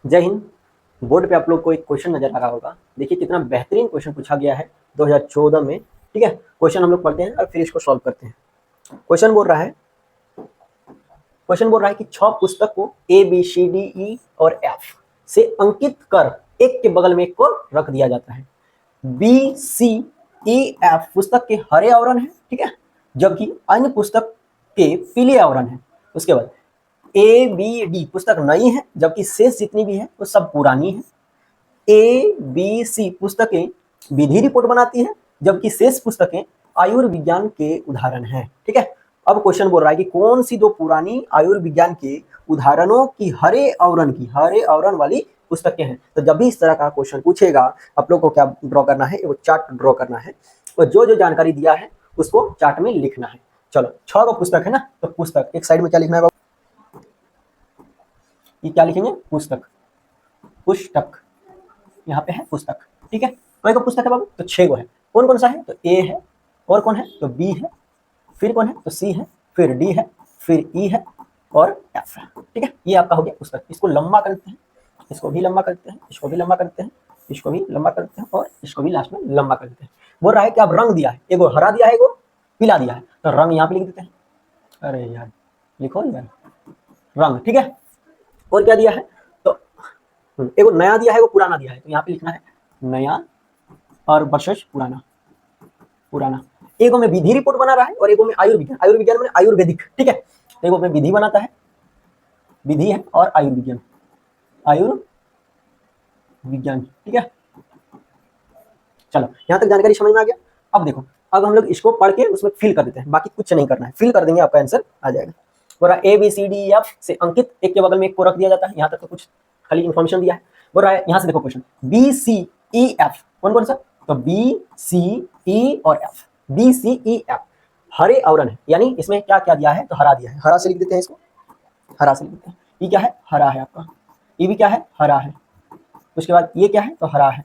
जय हिंद। बोर्ड पे आप लोग को एक क्वेश्चन नजर आ रहा होगा। देखिए कितना बेहतरीन क्वेश्चन पूछा गया है 2014 में। ठीक है, क्वेश्चन हम लोग पढ़ते हैं और फिर इसको सॉल्व करते हैं। क्वेश्चन बोल रहा है कि 6 पुस्तक को ए बी सी डी ई और एफ से अंकित कर एक के बगल में एक को रख दिया जाता है। बी सी ई एफ पुस्तक के हरे आवरण है, ठीक है, जबकि अन्य पुस्तक के पीले आवरण है। उसके बाद ए बी डी पुस्तक नई है, जबकि शेष जितनी भी है वो सब पुरानी है। ए बी सी पुस्तकें विधि रिपोर्ट बनाती है, जबकि शेष पुस्तकें आयुर्विज्ञान के उदाहरण हैं। ठीक है, अब क्वेश्चन बोल रहा है कि कौन सी दो पुरानी आयुर्विज्ञान के उदाहरणों की हरे आवरण वाली पुस्तकें हैं। तो जब भी इस तरह का क्वेश्चन पूछेगा आप लोग को क्या ड्रॉ करना है, वो चार्ट ड्रॉ करना है और जो जो जानकारी दिया है उसको चार्ट में लिखना है। चलो 6 पुस्तक है ना, तो पुस्तक एक साइड में क्या लिखना है, ये क्या लिखेंगे, पुस्तक यहाँ पे है पुस्तक। ठीक है, कई को पुस्तक है बाबू, तो 6 है। कौन कौन सा है, तो ए है, और कौन है, तो बी है, फिर कौन है, तो सी है, फिर डी है, फिर ई है और एफ है। ठीक है, ये आपका हो गया पुस्तक। इसको लंबा करते हैं, इसको भी लंबा करते हैं, इसको भी लंबा करते हैं, इसको भी लंबा करते हैं और इसको भी लास्ट में लंबा करते हैं। बोल रहा है कि आप रंग दिया है, एगो हरा दिया है, एगो पीला दिया है, तो रंग यहाँ पे लिख देते हैं। अरे यार लिखो यार रंग। ठीक है, और क्या दिया है, तो एगो नया दिया है, एगो पुराना दिया है, तो यहाँ पे लिखना है नया और वर्सेस पुराना। एगो में विधि रिपोर्ट बना रहा है और एगो में आयुर्विज्ञान में आयुर्वेदिक। ठीक है, तो एगो में विधि बनाता है, विधि है, और आयुर्विज्ञान। ठीक है, चलो यहाँ तक जानकारी समझ में आ गया। अब देखो, अब हम लोग इसको पढ़ के उसमें फिल कर देते हैं, बाकी कुछ नहीं करना है, फिल कर देंगे आपका आंसर आ जाएगा। बोल रहा है A B C D F से अंकित एक के बगल में एक को रख दिया जाता है। यहाँ तक तो कुछ खाली इन्फॉर्मेशन दिया है। बोल रहा है यहाँ से देखो question B C E F कौन कौन सा, तो बी सी ई और F, B C E F हरे आवरण है, यानी इसमें क्या क्या दिया है, तो हरा दिया है, हरा से लिख देते हैं इसको, हरा से लिख देते हैं। ये क्या है, हरा है आपका, ये भी क्या है, हरा है। उसके बाद ये क्या है, तो हरा है,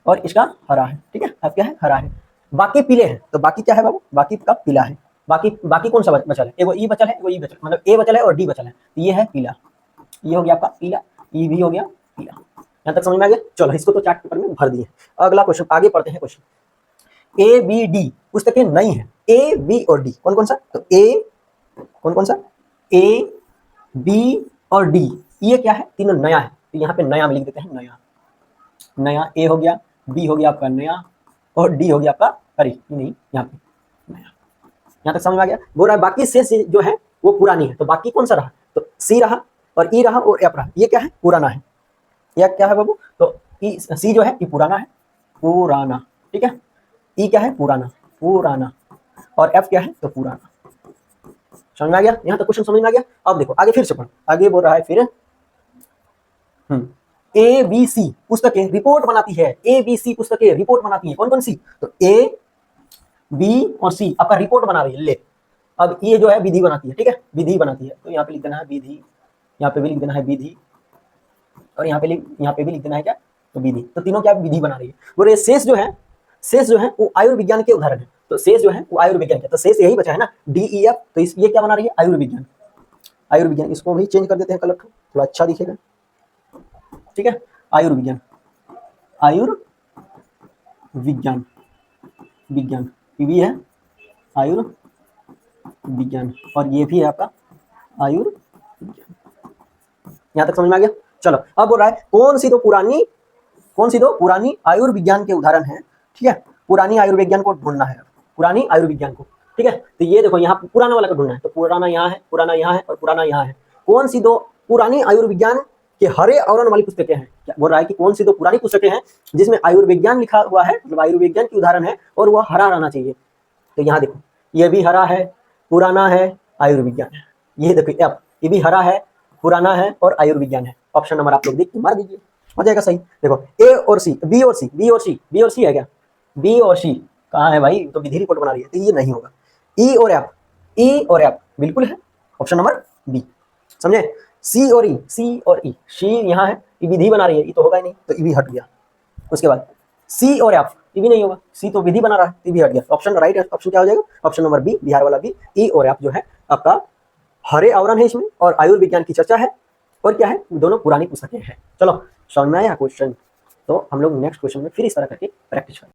और इसका हरा है। ठीक है, अब क्या है, हरा है। बाकी पीले हैं, तो बाकी क्या है बाबू, बाकी का पीला है। बाकी कौन सा बचल है, एगो ई बचल है, एगो ई बचल, मतलब ए बचल है और डी बचल है, तो ये है पीला, ये हो गया आपका पीला, ये भी हो गया पीला। यहाँ तक समझ में आ गया। चलो इसको तो चार्ट पेपर में भर दिए। अगला क्वेश्चन आगे पढ़ते हैं। क्वेश्चन ए बी डी पुस्तकें नई है, ए बी और डी कौन कौन सा, तो ए कौन सा, ए बी और डी, ये क्या है, तीनों नया है, तो यहाँ पे नया में लिख देते हैं नया। ए हो गया, बी हो गया आपका नया, और डी हो गया आपका, अरे नहीं यहाँ पे नया। यहाँ तक समझ में आ गया। बोल रहा है बाकी शेष जो है वो पुरानी है, तो बाकी कौन सा रहा, तो सी रहा और ई रहा और एफ रहा, ये क्या है, पुराना है। यह क्या है बाबू, तो ई सी जो है ये पुराना है, पुराना। ठीक है, ई क्या है, पुराना, और एफ क्या है, तो पुराना। समझ में आ गया, यहाँ तक क्वेश्चन समझ में आ गया। अब देखो आगे फिर से पढ़ो, आगे बोल रहा है फिर ए बी सी पुस्तकें रिपोर्ट बनाती है, ए बी सी पुस्तकें रिपोर्ट बनाती है, कौन कौन सी, तो ए बी और सी आपका रिपोर्ट बना रही है। ले अब ये जो है विधि बनाती है, ठीक है, विधि बनाती है, तो यहाँ पे लिख देना है विधि, यहाँ पे भी लिख देना है विधि, और यहाँ पे भी लिख देना है क्या, तो विधि। तो तीनों क्या विधि बना रही है। बोले शेष जो है वो आयुर्विज्ञान के उदाहरण है, तो शेष जो है वो आयुर्विज्ञान के, तो शेष यही बचा है ना, डी ई एफ, तो ये क्या बना रही है, आयुर्विज्ञान। इसको भी चेंज कर देते हैं कलर, थोड़ा अच्छा दिखेगा। ठीक है, आयुर्विज्ञान, ये भी है आयुर्विज्ञान, और ये भी है आपका आयुर्विज्ञान। यहाँ तक समझ में आ गया। चलो अब बोल रहा है कौन सी दो पुरानी आयुर्विज्ञान के उदाहरण हैं। ठीक है, पुरानी आयुर्विज्ञान को ढूंढना है, पुरानी आयुर्विज्ञान को। ठीक है, तो ये देखो यहाँ पुराना वाला को ढूंढना है, तो पुराना यहाँ है, पुराना यहाँ है और पुराना यहाँ है। कौन सी दो पुरानी आयुर्विज्ञान के हरे आवरण वाली पुस्तकें हैं, क्या बोल रहा है कि कौन सी दो पुरानी पुस्तकें हैं जिसमें आयुर्विज्ञान लिखा हुआ है, मतलब आयुर्विज्ञान की उदाहरण है और वह हरा रहना चाहिए। तो यहाँ देखो ये भी हरा है, पुराना है, आयुर्विज्ञान है। ये देखो एफ, ये भी हरा है, पुराना है और आयुर्विज्ञान है। ऑप्शन नंबर आप लोग देख के मार दीजिए, हो जाएगा सही। देखो ए और सी, बी और सी है क्या, बी और सी कहाँ है भाई, तो विधि रिपोर्ट बना रही है, तो ये नहीं होगा। ई और एफ बिल्कुल है, ऑप्शन नंबर बी। समझे, सी और ई, सी यहाँ है, ये विधि बना रही है, ये तो होगा ही नहीं, तो ये भी हट गया। उसके बाद सी और एफ, ये भी नहीं होगा, सी तो विधि बना रहा है, ये भी हट गया। ऑप्शन राइट ऑप्शन क्या हो जाएगा, ऑप्शन नंबर बी, बिहार वाला बी। ई और एफ जो है आपका हरे आवरण है इसमें, और आयुर्विज्ञान की चर्चा है, और क्या है, दोनों पुरानी पुस्तकें हैं। चलो समझ में आया क्वेश्चन। तो हम लोग नेक्स्ट क्वेश्चन में फिर इस तरह करके प्रैक्टिस करें।